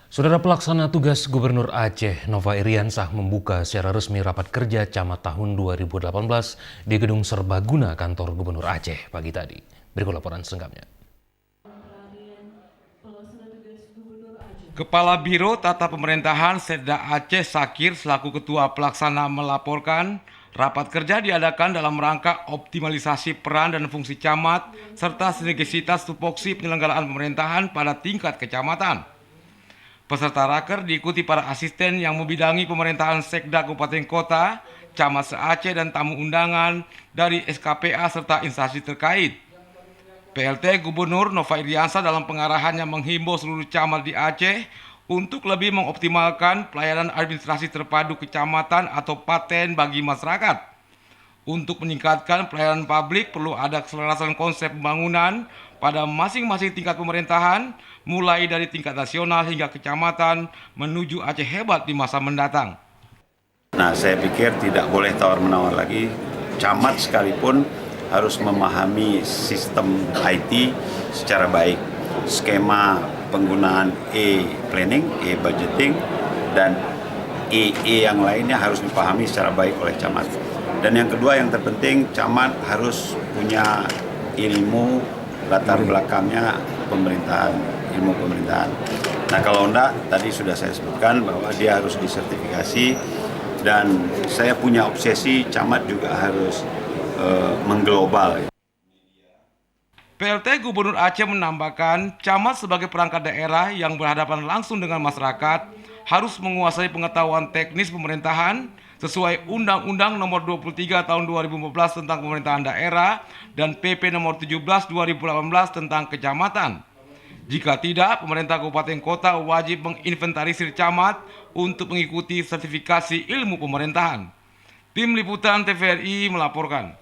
Saudara Pelaksana Tugas Gubernur Aceh, Nova Iriansah membuka secara resmi rapat kerja Camat tahun 2018 di Gedung Serbaguna Kantor Gubernur Aceh pagi tadi. Berikut laporan selengkapnya. Kepala Biro Tata Pemerintahan Setda Aceh Sakir selaku Ketua Pelaksana melaporkan rapat kerja diadakan dalam rangka optimalisasi peran dan fungsi camat serta sinergisitas tupoksi penyelenggaraan pemerintahan pada tingkat kecamatan. Peserta raker diikuti para asisten yang membidangi pemerintahan Sekda Kabupaten Kota, Camat se-Aceh dan tamu undangan dari SKPA serta instansi terkait. PLT Gubernur Nova Iriansah dalam pengarahannya menghimbau seluruh camat di Aceh untuk lebih mengoptimalkan pelayanan administrasi terpadu kecamatan atau paten bagi masyarakat. Untuk meningkatkan pelayanan publik perlu ada keselarasan konsep pembangunan pada masing-masing tingkat pemerintahan, mulai dari tingkat nasional hingga kecamatan menuju Aceh hebat di masa mendatang. Nah, saya pikir tidak boleh tawar-menawar lagi. Camat sekalipun harus memahami sistem IT secara baik. Skema penggunaan e-planning, e-budgeting, dan e yang lainnya harus dipahami secara baik oleh camat. Dan yang kedua yang terpenting, camat harus punya ilmu latar belakangnya pemerintahan, ilmu pemerintahan. Nah kalau enggak, tadi sudah saya sebutkan bahwa dia harus disertifikasi, dan saya punya obsesi camat juga harus mengglobal. PLT Gubernur Aceh menambahkan, camat sebagai perangkat daerah yang berhadapan langsung dengan masyarakat harus menguasai pengetahuan teknis pemerintahan sesuai Undang-Undang Nomor 23 Tahun 2014 tentang Pemerintahan Daerah dan PP Nomor 17 2018 tentang Kecamatan. Jika tidak, pemerintah kabupaten kota wajib menginventarisir camat untuk mengikuti sertifikasi ilmu pemerintahan. Tim Liputan TVRI melaporkan.